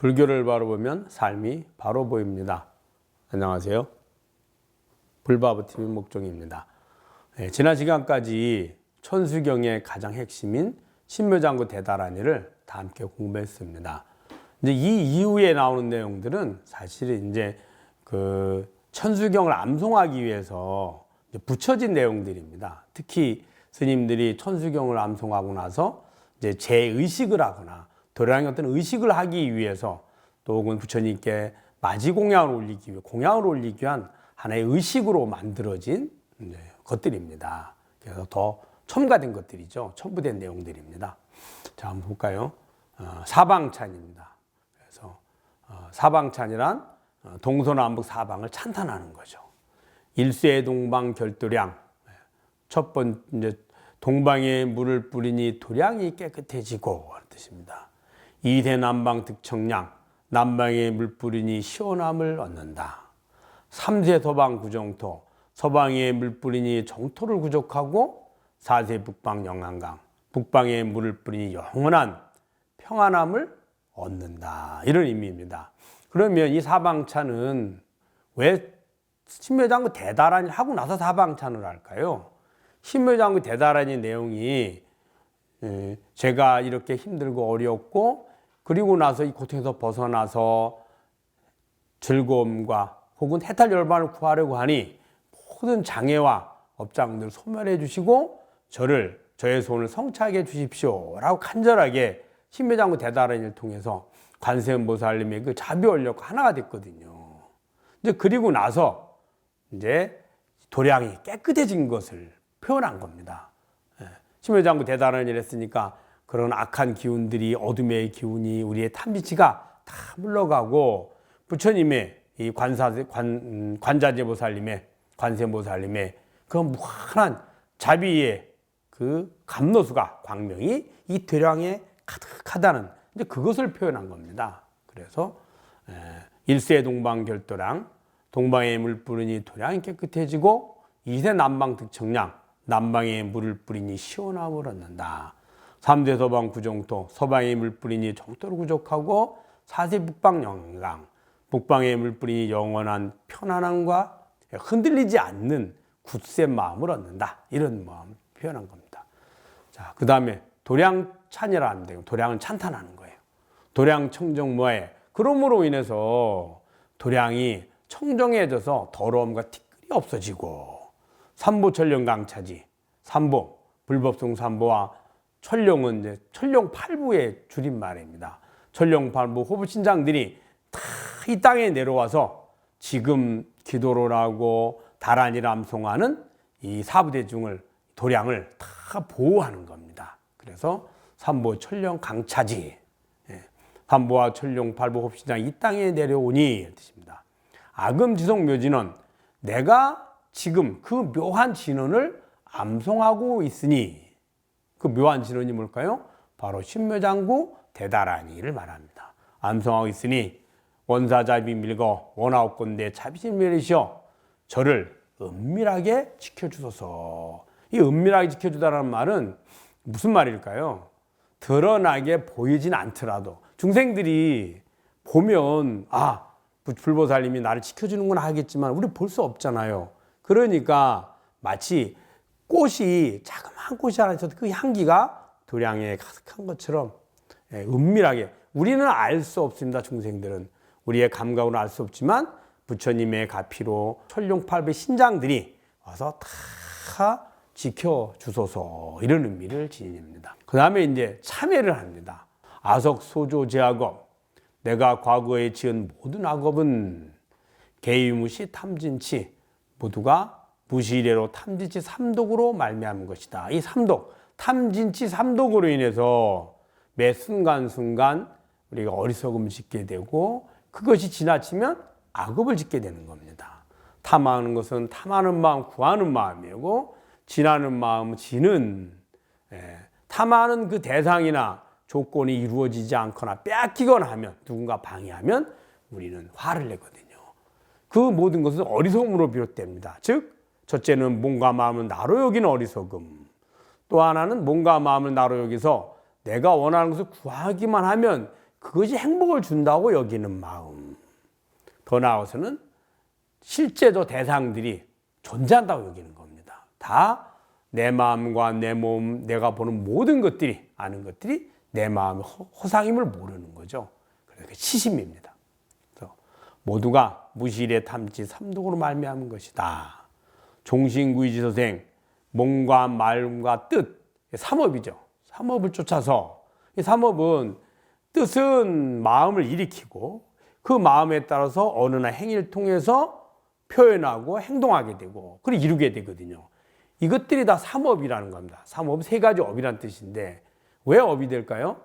불교를 바로 보면 삶이 바로 보입니다. 안녕하세요. 불바보TV 목종입니다. 지난 시간까지 천수경의 가장 핵심인 신묘장구 대다란이를 다 함께 공부했습니다. 이제 이 이후에 나오는 내용들은 사실 이제 그 천수경을 암송하기 위해서 붙여진 내용들입니다. 특히 스님들이 천수경을 암송하고 나서 이제 재의식을 하거나 도량의 어떤 의식을 하기 위해서 또 혹은 부처님께 마지공양을 올리기 위해 공양을 올리기 위한 하나의 의식으로 만들어진 것들입니다. 그래서 더 첨가된 것들이죠. 첨부된 내용들입니다. 자, 한번 볼까요? 사방찬입니다. 그래서 사방찬이란 동서남북 사방을 찬탄하는 거죠. 일세 동방 결도량. 첫 번째 동방에 물을 뿌리니 도량이 깨끗해지고 하는 뜻입니다. 이세 남방 득청량. 남방에 물 뿌리니 시원함을 얻는다. 삼세 서방 구정토. 서방에 물 뿌리니 정토를 구족하고 사세 북방 영한강. 북방에 물을 뿌리니 영원한 평안함을 얻는다. 이런 의미입니다. 그러면 이 사방찬은 왜 신묘장구 대다란이 하고 나서 사방찬을 할까요? 신묘장구 대다란이 내용이 제가 이렇게 힘들고 어렵고 그리고 나서 이 고통에서 벗어나서 즐거움과 혹은 해탈 열반을 구하려고 하니 모든 장애와 업장들 소멸해 주시고 저의 손을 성취하게 해 주십시오 라고 간절하게 신묘장구 대다란이를 통해서 관세음보살님의 그 자비원력과 하나가 됐거든요. 이제 그리고 나서 이제 도량이 깨끗해진 것을 표현한 겁니다. 신묘장구 대다란이를 했으니까 그런 악한 기운들이 어둠의 기운이 우리의 탐지치가 다 물러가고 부처님의 이 관자재보살님의 관세음보살님의 그 무한한 자비의 그 감로수가 광명이 이 도량에 가득하다는 이제 그것을 표현한 겁니다. 그래서 일세 동방 결도량, 동방에 물 뿌리니 도량이 깨끗해지고 이세 남방 득청량, 남방에 물을 뿌리니 시원함을 얻는다. 삼세 서방 구정토, 서방에 물 뿌리니 정토를 구족하고 사세 북방 영강, 북방에 물 뿌리니 영원한 편안함과 흔들리지 않는 굳센 마음을 얻는다. 이런 마음을 표현한 겁니다. 자, 그 다음에 도량찬이라 합니다. 도량은 찬탄하는 거예요. 도량 청정무아에 그러므로 인해서 도량이 청정해져서 더러움과 티끌이 없어지고 삼보천령 강차지, 삼보, 불법성 삼보와 천룡은 이제 천룡 팔부의 줄임말입니다. 천룡 팔부 호부 신장들이 다 이 땅에 내려와서 지금 기도를 하고 다란이를 암송하는 이 사부대중을 도량을 다 보호하는 겁니다. 그래서 삼보 천룡 강차지, 삼보와 천룡 팔부 호부 신장 이 땅에 내려오니 뜻입니다. 아금지속 묘진은 내가 지금 그 묘한 진언을 암송하고 있으니 그 묘한 진언이 뭘까요? 바로 신묘장구 대다란이를 말합니다. 암송하고 있으니 원사자비 밀거 원아웃건대 자비신멸이시여 저를 은밀하게 지켜주소서. 이 은밀하게 지켜주다라는 말은 무슨 말일까요? 드러나게 보이진 않더라도 중생들이 보면 불보살님이 나를 지켜주는구나 하겠지만 우리 볼 수 없잖아요. 그러니까 마치 꽃이 자그마한 꽃이 하나 있어도 그 향기가 도량에 가득한 것처럼 은밀하게 우리는 알 수 없습니다. 중생들은 우리의 감각으로 알 수 없지만 부처님의 가피로 천룡팔배 신장들이 와서 다 지켜주소서 이런 의미를 지닙니다. 그 다음에 이제 참회를 합니다. 아석소조 제악업 내가 과거에 지은 모든 악업은 개유무시 탐진치 모두가 무시이래로 탐진치 삼독으로 말미암은 것이다. 이 삼독, 탐진치 삼독으로 인해서 매 순간순간 우리가 어리석음을 짓게 되고 그것이 지나치면 악업을 짓게 되는 겁니다. 탐하는 것은 탐하는 마음, 구하는 마음이고 진하는 마음은 지는 탐하는 그 대상이나 조건이 이루어지지 않거나 빼앗기거나 하면 누군가 방해하면 우리는 화를 내거든요. 그 모든 것은 어리석음으로 비롯됩니다. 즉 첫째는 몸과 마음을 나로 여기는 어리석음, 또 하나는 몸과 마음을 나로 여기서 내가 원하는 것을 구하기만 하면 그것이 행복을 준다고 여기는 마음. 더 나아가서는 실제로 대상들이 존재한다고 여기는 겁니다. 다 내 마음과 내 몸, 내가 보는 모든 것들이, 아는 것들이 내 마음의 허상임을 모르는 거죠. 그래서 치심입니다. 그래서 모두가 무실의 탐지 삼독으로 말미암은 것이다. 종신구이지소생, 몸과 마음과 뜻, 삼업이죠. 삼업을 쫓아서, 이 삼업은 뜻은 마음을 일으키고 그 마음에 따라서 어느나 행위를 통해서 표현하고 행동하게 되고 그리고 이루게 되거든요. 이것들이 다 삼업이라는 겁니다. 삼업 세 가지 업이라는 뜻인데 왜 업이 될까요?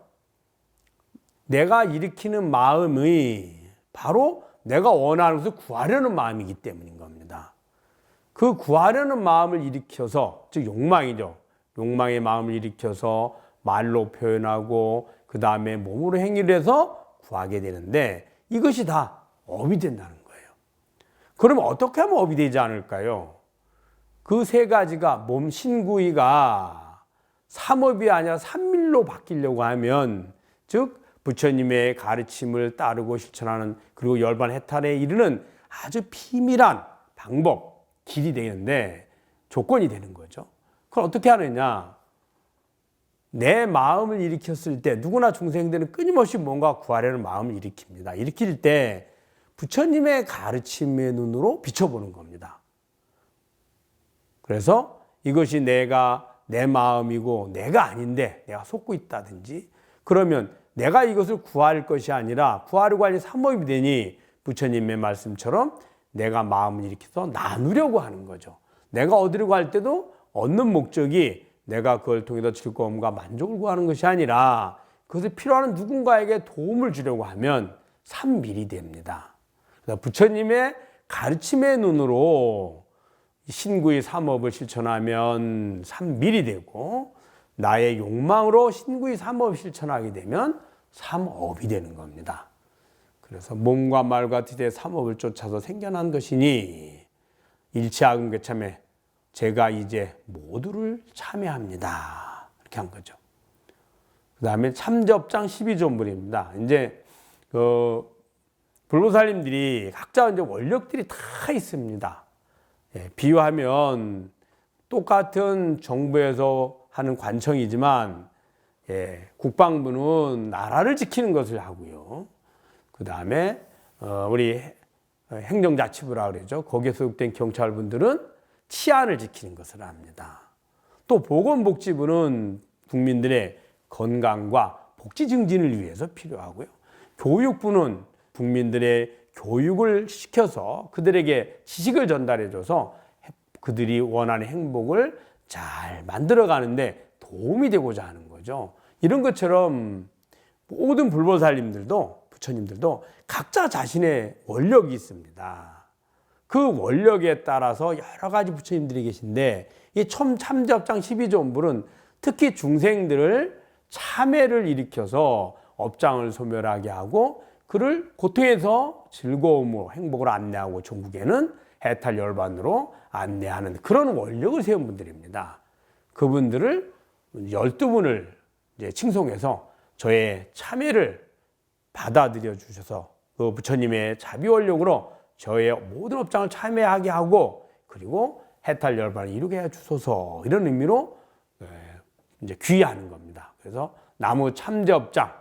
내가 일으키는 마음이 바로 내가 원하는 것을 구하려는 마음이기 때문인 겁니다. 그 구하려는 마음을 일으켜서, 즉 욕망이죠. 욕망의 마음을 일으켜서 말로 표현하고 그 다음에 몸으로 행위를 해서 구하게 되는데 이것이 다 업이 된다는 거예요. 그러면 어떻게 하면 업이 되지 않을까요? 그 세 가지가 몸 신구이가 삼업이 아니라 삼밀로 바뀌려고 하면, 즉 부처님의 가르침을 따르고 실천하는, 그리고 열반 해탈에 이르는 아주 비밀한 방법, 길이 되는데 조건이 되는 거죠. 그걸 어떻게 하느냐? 내 마음을 일으켰을 때 누구나 중생들은 끊임없이 뭔가 구하려는 마음을 일으킵니다. 일으킬 때 부처님의 가르침의 눈으로 비춰보는 겁니다. 그래서 이것이 내 마음이고 내가 아닌데 내가 속고 있다든지, 그러면 내가 이것을 구할 것이 아니라 구하려고 하니 삼업이 되니 부처님의 말씀처럼 내가 마음을 일으켜서 나누려고 하는 거죠. 내가 얻으려고 할 때도 얻는 목적이 내가 그걸 통해서 즐거움과 만족을 구하는 것이 아니라 그것을 필요하는 누군가에게 도움을 주려고 하면 삼밀이 됩니다. 그래서 부처님의 가르침의 눈으로 신구의 삼업을 실천하면 삼밀이 되고, 나의 욕망으로 신구의 삼업을 실천하게 되면 삼업이 되는 겁니다. 그래서 몸과 말과 뜻의 삼업을 쫓아서 생겨난 것이니 일체아금괴참에 제가 이제 모두를 참여합니다. 이렇게 한 거죠. 그 다음에 참접장 12존불입니다. 이제 불보살님들이 각자 이제 원력들이 다 있습니다. 예, 비유하면 똑같은 정부에서 하는 관청이지만, 예, 국방부는 나라를 지키는 것을 하고요. 그 다음에 우리 행정자치부라 그러죠. 거기에 소속된 경찰분들은 치안을 지키는 것을 합니다. 또 보건복지부는 국민들의 건강과 복지 증진을 위해서 필요하고요. 교육부는 국민들의 교육을 시켜서 그들에게 지식을 전달해줘서 그들이 원하는 행복을 잘 만들어가는데 도움이 되고자 하는 거죠. 이런 것처럼 모든 불보살님들도, 부처님들도 각자 자신의 원력이 있습니다. 그 원력에 따라서 여러 가지 부처님들이 계신데, 이 참접장 12존불은 특히 중생들을 참회를 일으켜서 업장을 소멸하게 하고 그를 고통에서 즐거움으로 행복을 안내하고 종국에는 해탈 열반으로 안내하는 그런 원력을 세운 분들입니다. 그분들을 12분을 이제 칭송해서 저의 참회를 받아들여 주셔서 그 부처님의 자비 원력으로 저의 모든 업장을 참회하게 하고 그리고 해탈 열반을 이루게 해 주소서, 이런 의미로 이제 귀의하는 겁니다. 그래서 나무 참제업장,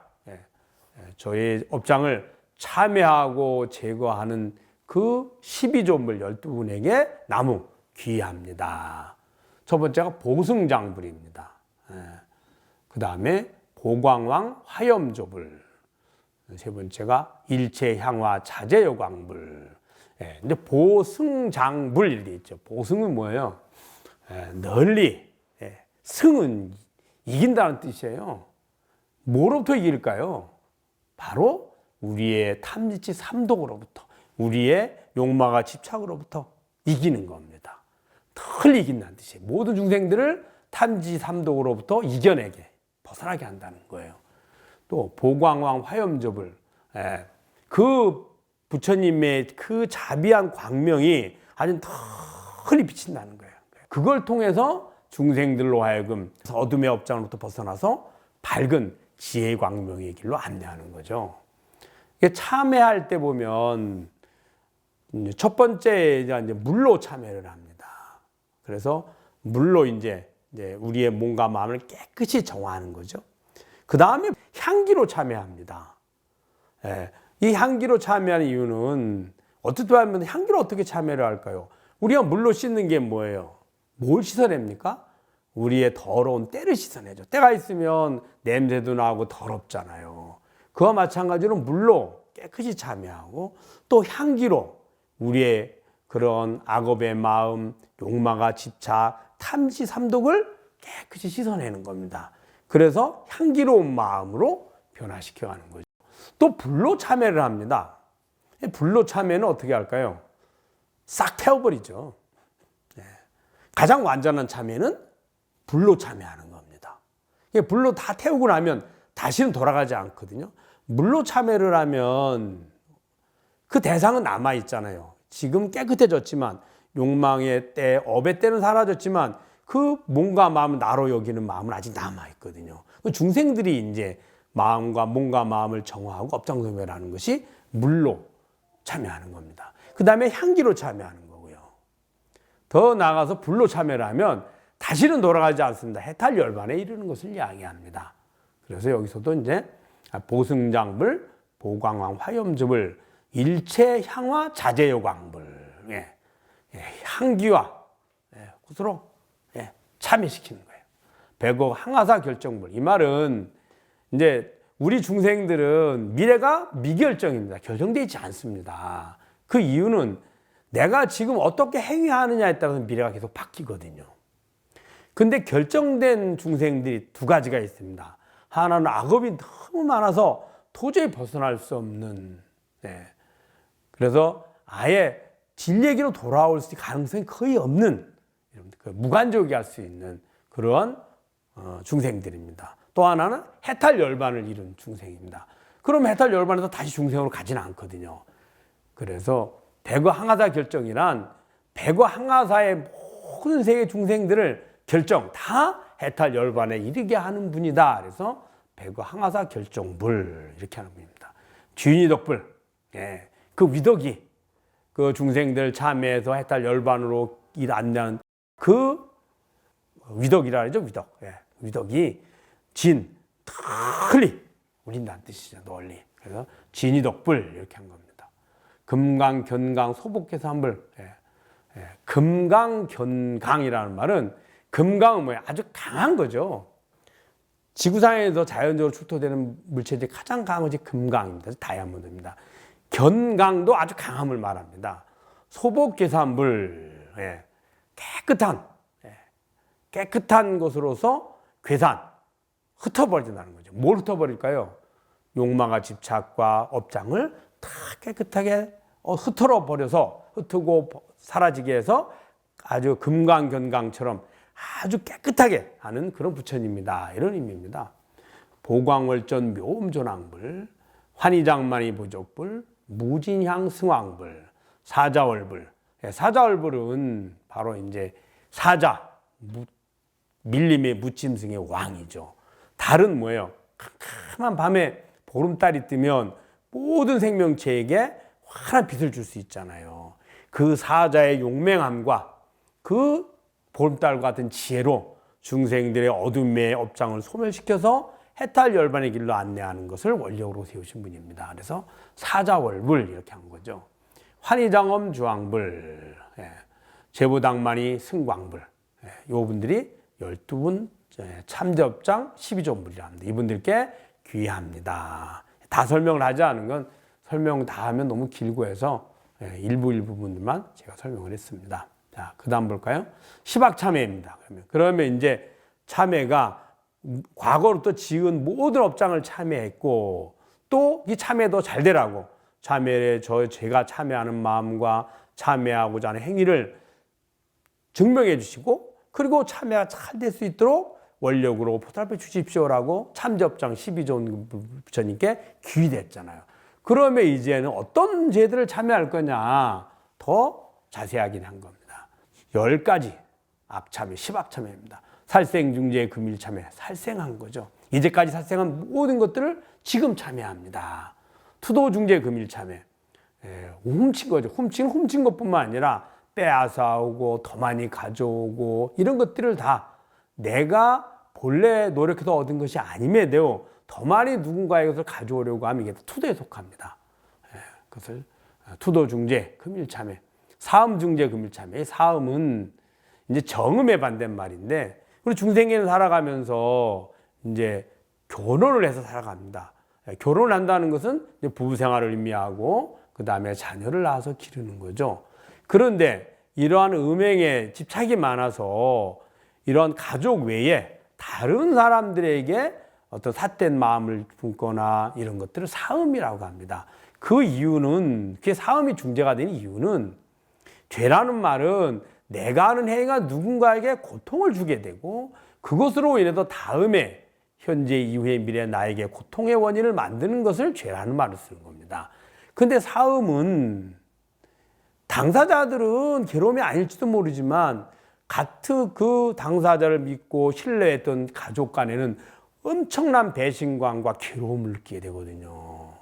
저의 업장을 참회하고 제거하는 그 12존불 12분에게 나무 귀의합니다. 첫 번째가 보승장불입니다. 그 다음에 보광왕 화염조불, 세 번째가 일체향화 자제여광불. 근데 보승장불 이렇게 있죠. 보승은 뭐예요? 널리, 승은 이긴다는 뜻이에요. 뭐로부터 이길까요? 바로 우리의 탐지치 삼독으로부터, 우리의 욕망과 집착으로부터 이기는 겁니다. 널리 이긴다는 뜻이에요. 모든 중생들을 탐지 삼독으로부터 이겨내게, 벗어나게 한다는 거예요. 또 보광왕 화염조불, 그 부처님의 그 자비한 광명이 아주 널리 비친다는 거예요. 그걸 통해서 중생들로 하여금 어둠의 업장으로부터 벗어나서 밝은 지혜의 광명의 길로 안내하는 거죠. 이게 참회할 때 보면 첫 번째 이제 물로 참회를 합니다. 그래서 물로 이제 우리의 몸과 마음을 깨끗이 정화하는 거죠. 그 다음에 향기로 참회합니다. 예, 이 향기로 참회하는 이유는 어떻게 보면 향기로 어떻게 참회를 할까요? 우리가 물로 씻는 게 뭐예요? 뭘 씻어냅니까? 우리의 더러운 때를 씻어내죠. 때가 있으면 냄새도 나고 더럽잖아요. 그와 마찬가지로 물로 깨끗이 참회하고 또 향기로 우리의 그런 악업의 마음, 욕망과 집착, 탐시, 삼독을 깨끗이 씻어내는 겁니다. 그래서 향기로운 마음으로 변화시켜가는 거죠. 또 불로 참회를 합니다. 불로 참회는 어떻게 할까요? 싹 태워버리죠. 가장 완전한 참회는 불로 참회하는 겁니다. 불로 다 태우고 나면 다시는 돌아가지 않거든요. 물로 참회를 하면 그 대상은 남아있잖아요. 지금 깨끗해졌지만 욕망의 때, 업의 때는 사라졌지만 그 몸과 마음을 나로 여기는 마음은 아직 남아있거든요. 중생들이 이제 마음과 몸과 마음을 정화하고 업장소멸하는 것이 물로 참여하는 겁니다. 그 다음에 향기로 참여하는 거고요. 더 나아가서 불로 참여를 하면 다시는 돌아가지 않습니다. 해탈열반에 이르는 것을 이야기합니다. 그래서 여기서도 이제 보승장불, 보광왕 화염즙을 일체향화 자제요광불, 향기와 곳으로 참여시키는 거예요. 백억 항하사 결정불. 이 말은 이제 우리 중생들은 미래가 미결정입니다. 결정되어 있지 않습니다. 그 이유는 내가 지금 어떻게 행위하느냐에 따라서 미래가 계속 바뀌거든요. 근데 결정된 중생들이 두 가지가 있습니다. 하나는 악업이 너무 많아서 도저히 벗어날 수 없는, 그래서 아예 진리에게로 돌아올 가능성이 거의 없는, 무간족이 할 수 있는 그런 중생들입니다. 또 하나는 해탈열반을 이룬 중생입니다. 그럼 해탈열반에서 다시 중생으로 가지는 않거든요. 그래서 백어항하사 결정이란 백어항하사의 모든 세계 중생들을 결정 다 해탈열반에 이르게 하는 분이다. 그래서 백어항하사 결정불 이렇게 하는 분입니다. 주인이덕불, 그 위덕이 그 중생들 참여해서 해탈열반으로 일 안내하는 그 위덕이라 그러죠. 위덕. 위덕이 진, 널리 울린다는 뜻이죠. 널리. 그래서 진이덕불 이렇게 한 겁니다. 금강, 견강, 소복계산불. 금강, 견강이라는 말은 금강은 뭐예요? 아주 강한 거죠. 지구상에서 자연적으로 출토되는 물체들이 가장 강한 것이 금강입니다. 다이아몬드입니다. 견강도 아주 강함을 말합니다. 소복계산불, 깨끗한 것으로서 괴산, 흩어버린다는 거죠. 뭘 흩어버릴까요? 욕망과 집착과 업장을 다 깨끗하게 흩어버려서 흩고 사라지게 해서 아주 금강견강처럼 아주 깨끗하게 하는 그런 부처님입니다. 이런 의미입니다. 보광월전 묘음존왕불, 환희장만이 보족불, 무진향 승왕불, 사자월불. 사자월불은 바로 이제 사자, 밀림의 무짐승의 왕이죠. 달은 뭐예요? 캄캄한 밤에 보름달이 뜨면 모든 생명체에게 환한 빛을 줄 수 있잖아요. 그 사자의 용맹함과 그 보름달과 같은 지혜로 중생들의 어둠의 업장을 소멸시켜서 해탈열반의 길로 안내하는 것을 원력으로 세우신 분입니다. 그래서 사자월불 이렇게 한 거죠. 환희장엄 주왕불, 제보당만이 승광불, 요 분들이 12분 참접장 12존불이라 합니다. 이분들께 귀합니다. 다 설명을 하지 않은 건 설명 다 하면 너무 길고 해서 일부 분들만 제가 설명을 했습니다. 자, 그 다음 볼까요? 시박참회입니다. 그러면 이제 참회가 과거로부터 지은 모든 업장을 참회했고 또 이 참회도 잘 되라고 참회에 제가 참회하는 마음과 참회하고자 하는 행위를 증명해 주시고 그리고 참회가 잘 될 수 있도록 원력으로 보살펴 주십시오라고 참접장 12존 부처님께 귀의됐잖아요. 그러면 이제는 어떤 제들을 참회할 거냐 더 자세하게 한 겁니다. 10가지 앞참회, 10앞참회입니다. 살생중재 금일참회, 살생한 거죠. 이제까지 살생한 모든 것들을 지금 참여합니다. 투도중재 금일참회. 훔친 거죠. 훔친 것뿐만 아니라 빼앗아 오고 더 많이 가져오고 이런 것들을 다 내가 본래 노력해서 얻은 것이 아님에도 더 많이 누군가의 것을 가져오려고 하면 이게 투도에 속합니다. 그것을 투도중재 금일참회. 사음중재 금일참회. 사음은 이제 정음의 반대말인데 우리 중생에는 살아가면서 이제 결혼을 해서 살아갑니다. 결혼을 한다는 것은 이제 부부 생활을 의미하고 그 다음에 자녀를 낳아서 기르는 거죠. 그런데 이러한 음행에 집착이 많아서 이러한 가족 외에 다른 사람들에게 어떤 삿된 마음을 품거나 이런 것들을 사음이라고 합니다. 그 이유는, 그게 사음이 중재가 되는 이유는 죄라는 말은 내가 하는 행위가 누군가에게 고통을 주게 되고 그것으로 인해서 다음에 현재 이후의 미래 나에게 고통의 원인을 만드는 것을 죄라는 말을 쓰는 겁니다. 근데 사음은 당사자들은 괴로움이 아닐지도 모르지만 같은 그 당사자를 믿고 신뢰했던 가족 간에는 엄청난 배신감과 괴로움을 느끼게 되거든요.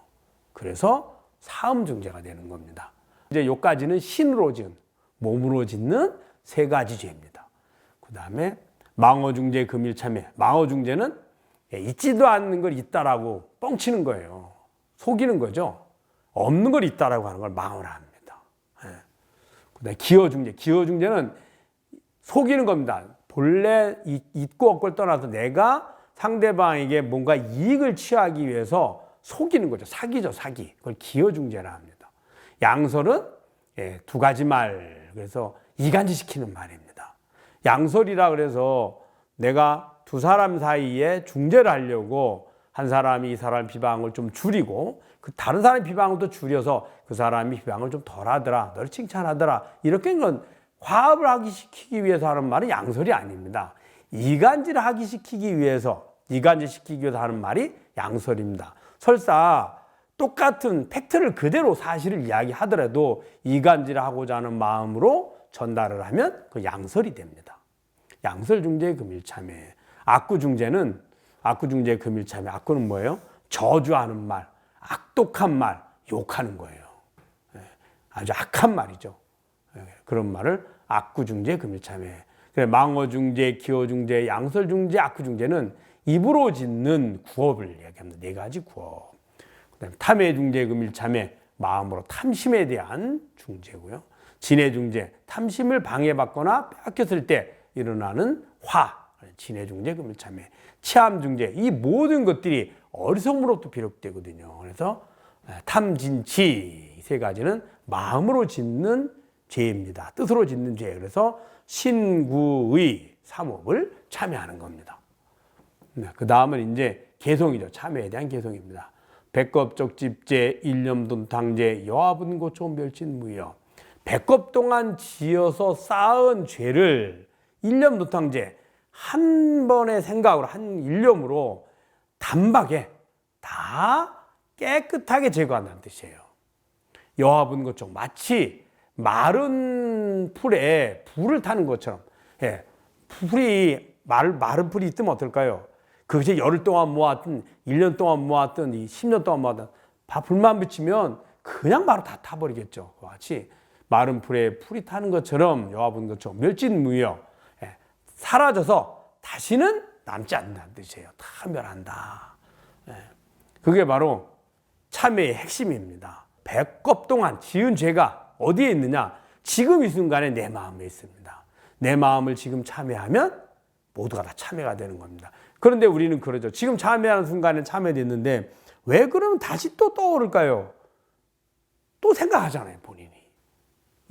그래서 사음 중재가 되는 겁니다. 이제 요까지는 신으로 지은, 몸으로 짓는 세 가지 죄입니다. 그 다음에 망어중재 금일참회. 망어중재는 있지도 않는 걸 있다라고 뻥치는 거예요. 속이는 거죠. 없는 걸 있다라고 하는 걸 망어라 합니다. 그 다음에 기어중재. 기어중재는 속이는 겁니다. 본래 있고 없고를 떠나서 내가 상대방에게 뭔가 이익을 취하기 위해서 속이는 거죠. 사기죠, 사기. 그걸 기어중재라 합니다. 양설은 두 가지 말, 그래서 이간질시키는 말입니다. 양설이라 그래서 내가 두 사람 사이에 중재를 하려고 한 사람이 이 사람 비방을 좀 줄이고 그 다른 사람의 비방을 또 줄여서 그 사람이 비방을 좀 덜하더라, 널 칭찬하더라, 이렇게 건 화합을 하기 시키기 위해서 하는 말은 양설이 아닙니다. 이간질을 하기 시키기 위해서, 이간질시키기 위해서 하는 말이 양설입니다. 설사 똑같은 팩트를 그대로 사실을 이야기하더라도 이간질을 하고자 하는 마음으로 전달을 하면 그 양설이 됩니다. 양설중재 금일참회. 악구중재는, 악구중재 금일참회. 악구는 뭐예요? 저주하는 말, 악독한 말, 욕하는 거예요. 아주 악한 말이죠. 그런 말을 악구중재 금일참회. 망어중재, 기어중재, 양설중재, 악구중재는 입으로 짓는 구업을 이야기합니다. 네 가지 구업. 그다음에 탐해중재 금일참회. 마음으로 탐심에 대한 중재고요. 진해중재, 탐심을 방해받거나 빼앗겼을 때 일어나는 화, 진해중재 금일참회. 치암중재, 이 모든 것들이 어리석음으로부터 비롯되거든요. 그래서 탐진치, 이 세 가지는 마음으로 짓는 죄입니다. 뜻으로 짓는 죄. 그래서 신구의 삼업을 참여하는 겁니다. 그 다음은 이제 개송이죠. 참여에 대한 개송입니다. 백겁적집제, 일념돈탕제, 여하분고초, 멸진무여. 백겁 동안 지어서 쌓은 죄를 일념돈탕제, 한 번의 생각으로, 한 일념으로 단박에 다 깨끗하게 제거한다는 뜻이에요. 여하분고초, 마치 마른 풀에 불을 타는 것처럼, 마른 풀이 있으면 어떨까요? 그것이 열흘 동안 모았든 1년 동안 모았든 10년 동안 모았든 불만 붙이면 그냥 바로 다 타버리겠죠. 그와 같이 마른 풀에 풀이 타는 것처럼 여하분 것처럼 멸진무여, 사라져서 다시는 남지 않는다는 뜻이에요. 다 멸한다. 그게 바로 참회의 핵심입니다. 백겁 동안 지은 죄가 어디에 있느냐? 지금 이 순간에 내 마음에 있습니다. 내 마음을 지금 참회하면 모두가 다 참회가 되는 겁니다. 그런데 우리는 그러죠. 지금 참회하는 순간에 참회됐는데 왜 그러면 다시 또 떠오를까요? 또 생각하잖아요, 본인이.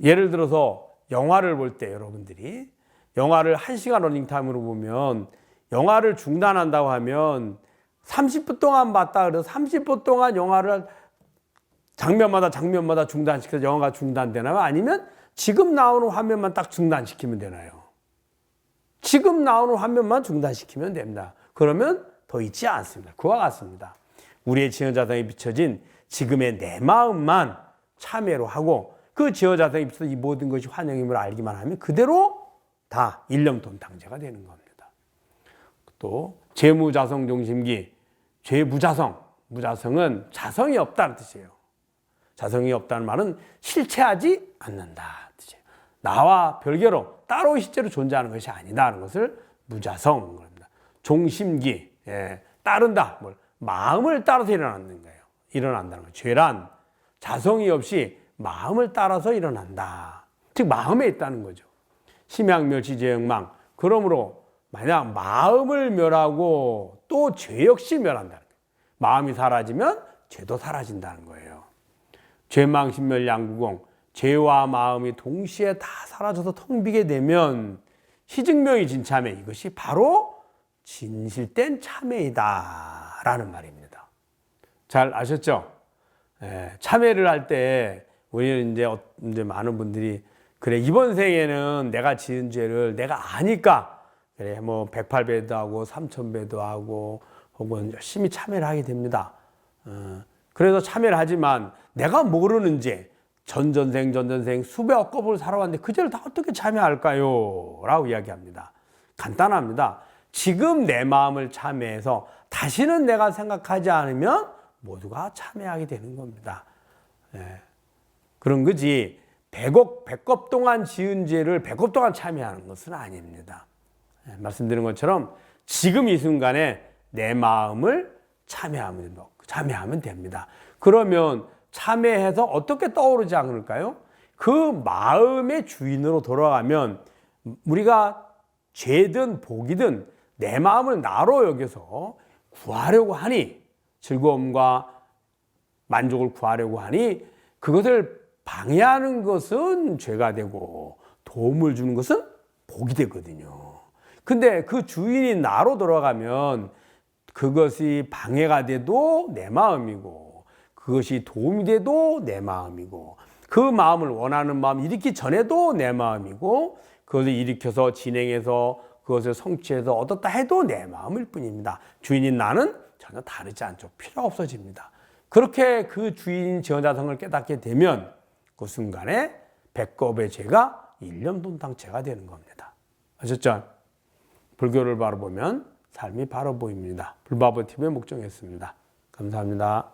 예를 들어서 영화를 볼 때 여러분들이 영화를 1시간 러닝타임으로 보면 영화를 중단한다고 하면 30분 동안 봤다 그래서 30분 동안 영화를 장면마다 중단시켜서 영화가 중단되나요? 아니면 지금 나오는 화면만 딱 중단시키면 되나요? 지금 나오는 화면만 중단시키면 됩니다. 그러면 더 있지 않습니다. 그와 같습니다. 우리의 지어자성에 비춰진 지금의 내 마음만 참회로 하고 그 지어자성에 비춰서 이 모든 것이 환영임을 알기만 하면 그대로 다 일념돈탕제가 되는 겁니다. 또 재무자성 종심기, 죄무자성, 무자성은 자성이 없다는 뜻이에요. 자성이 없다는 말은 실체하지 않는다 뜻이에요. 나와 별개로 따로 실제로 존재하는 것이 아니다는 것을 무자성 그럽니다. 종심기, 따른다, 마음을 따라서 일어나는 거예요. 일어난다는 거예요. 죄란 자성이 없이 마음을 따라서 일어난다. 즉 마음에 있다는 거죠. 심양멸치죄영망. 그러므로 만약 마음을 멸하고 또 죄 역시 멸한다는 거예요. 마음이 사라지면 죄도 사라진다는 거예요. 죄망신멸양구공. 죄와 마음이 동시에 다 사라져서 텅 비게 되면 희증명이 진참회. 이것이 바로 진실된 참회이다라는 말입니다. 잘 아셨죠? 참회를 할 때 우리는 이제 많은 분들이 그래 이번 생에는 내가 지은 죄를 내가 아니까 그래 108배도 하고 3000배도 하고 혹은 열심히 참회를 하게 됩니다. 그래서 참회를 하지만 내가 모르는 죄 전전생 수백 겁을 살아왔는데 그 죄를 다 어떻게 참회할까요? 라고 이야기합니다. 간단합니다. 지금 내 마음을 참회해서 다시는 내가 생각하지 않으면 모두가 참회하게 되는 겁니다. 그런 거지 100억 동안 지은 죄를 100억 동안 참회하는 것은 아닙니다. 말씀드린 것처럼 지금 이 순간에 내 마음을 참회하면 됩니다. 그러면 참회해서 어떻게 떠오르지 않을까요? 그 마음의 주인으로 돌아가면 우리가 죄든 복이든 내 마음을 나로 여겨서 구하려고 하니 즐거움과 만족을 구하려고 하니 그것을 방해하는 것은 죄가 되고 도움을 주는 것은 복이 되거든요. 근데 그 주인이 나로 돌아가면 그것이 방해가 돼도 내 마음이고 그것이 도움이 돼도 내 마음이고 그 마음을 원하는 마음 일으키기 전에도 내 마음이고 그것을 일으켜서 진행해서 그것을 성취해서 얻었다 해도 내 마음일 뿐입니다. 주인인 나는 전혀 다르지 않죠. 필요가 없어집니다. 그렇게 그 주인 저자성을 깨닫게 되면 그 순간에 100겁의 죄가 1년돈당 죄가 되는 겁니다. 아셨죠? 불교를 바라보면 삶이 바로 보입니다. 불바보TV의 목정이었습니다. 감사합니다.